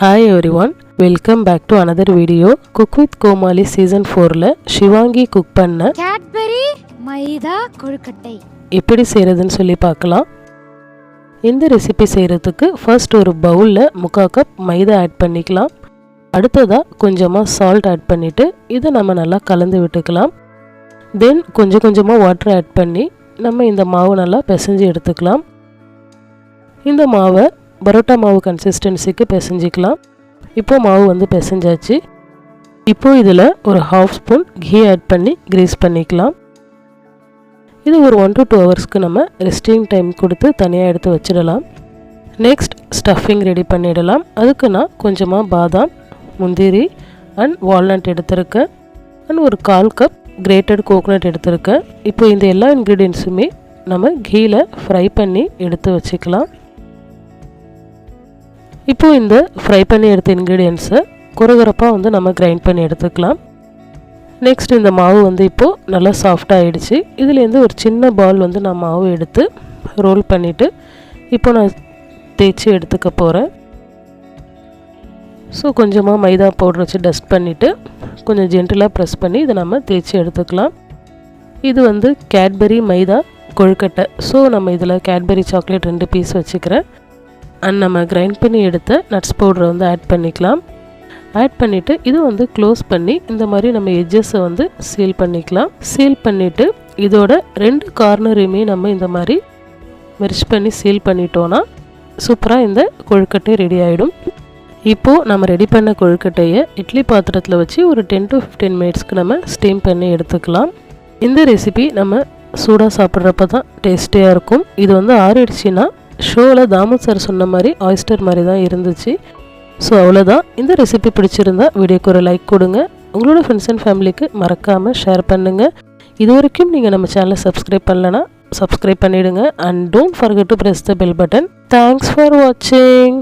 Hi everyone, welcome back to another video. Cook with Comali season 4 ல Sivaangi cook பண்ண Cadbury Maida Kozhukattai எப்படி செய்யறதுன்னு சொல்லி பார்க்கலாம். இந்த ரெசிபி செய்யறதுக்கு ஃபர்ஸ்ட் ஒரு பவுல்ல 1/4 கப் மைதா ஆட் பண்ணிக்கலாம். அடுத்ததா கொஞ்சமா salt ஆட் பண்ணிட்டு இத நம்ம நல்லா கலந்து விட்டுக்கலாம். தென் கொஞ்சமா வாட்டர் ஆட் பண்ணி நம்ம இந்த மாவு நல்லா பிசைஞ்சு எடுத்துக்கலாம். இந்த மாவை பரோட்டா மாவு கன்சிஸ்டன்சிக்கு பிசைஞ்சிக்கலாம். இப்போ மாவு வந்து பிசைஞ்சாச்சு. இப்போ இதில் ஒரு 1/2 ஸ்பூன் கீ ஆட் பண்ணி கிரீஸ் பண்ணிக்கலாம். இது ஒரு 1 to 2 ஹவர்ஸ்க்கு நம்ம ரெஸ்டிங் டைம் கொடுத்து தனியாக எடுத்து வச்சிடலாம். நெக்ஸ்ட் ஸ்டஃபிங் ரெடி பண்ணிடலாம். அதுக்கு நான் கொஞ்சமாக பாதாம், முந்திரி அண்ட் வால்நட் எடுத்திருக்கேன். அண்ட் ஒரு 1/4 கப் கிரேட்டட் கோகோனட் எடுத்திருக்கேன். இப்போ இந்த எல்லா இன்க்ரீடியன்ஸுமே நம்ம கீயில் ஃப்ரை பண்ணி எடுத்து வச்சுக்கலாம். இப்போ இந்த ஃப்ரை பண்ணி எடுத்த இன்க்ரீடியன்ஸை குறகுறப்பாக வந்து நம்ம கிரைண்ட் பண்ணி எடுத்துக்கலாம். நெக்ஸ்ட் இந்த மாவு வந்து இப்போது நல்லா சாஃப்டாக ஆகிடுச்சு. இதுலேருந்து ஒரு சின்ன பால் வந்து நான் மாவு எடுத்து ரோல் பண்ணிவிட்டு இப்போ நான் தேய்ச்சி எடுத்துக்க போகிறேன். ஸோ கொஞ்சமாக மைதா பவுடர் வச்சு டஸ்ட் பண்ணிவிட்டு கொஞ்சம் ஜென்டிலாக ப்ரெஸ் பண்ணி இதை நம்ம தேய்ச்சி எடுத்துக்கலாம். இது வந்து கேட்பரி மைதா கொழுக்கட்டை. ஸோ நம்ம இதில் கேட்பரி சாக்லேட் 2 பீஸ் வச்சுக்கிறேன். அண்ட் நம்ம கிரைண்ட் பண்ணி எடுத்த நட்ஸ் பவுடரை வந்து ஆட் பண்ணிக்கலாம். ஆட் பண்ணிவிட்டு இது வந்து க்ளோஸ் பண்ணி இந்த மாதிரி நம்ம எட்ஜஸை வந்து சீல் பண்ணிக்கலாம். சீல் பண்ணிவிட்டு இதோட 2 கார்னரையுமே நம்ம இந்த மாதிரி மெர்ஜ் பண்ணி சீல் பண்ணிட்டோன்னா சூப்பராக இந்த கொழுக்கட்டை ரெடி ஆகிடும். இப்போது நம்ம ரெடி பண்ண கொழுக்கட்டையை இட்லி பாத்திரத்தில் வச்சு ஒரு 10 to 15 மினிட்ஸ்க்கு நம்ம ஸ்டீம் பண்ணி எடுத்துக்கலாம். இந்த ரெசிபி நம்ம சூடாக சாப்பிட்றப்ப தான் டேஸ்டியாக இருக்கும். இது வந்து ஆறிடுச்சுன்னா ஷோவில் தாமு சார் சொன்ன மாதிரி ஆயிஸ்டர் மாதிரி தான் இருந்துச்சு. ஸோ அவ்வளோதான். இந்த ரெசிபி பிடிச்சிருந்தா வீடியோக்கு ஒரு லைக் கொடுங்க. உங்களோட ஃப்ரெண்ட்ஸ் அண்ட் ஃபேமிலிக்கு மறக்காமல் ஷேர் பண்ணுங்கள். இது வரைக்கும் நீங்கள் நம்ம சேனலை சப்ஸ்கிரைப் பண்ணலன்னா சப்ஸ்கிரைப் பண்ணிவிடுங்க. And don't forget to press the bell button. Thanks for வாட்சிங்.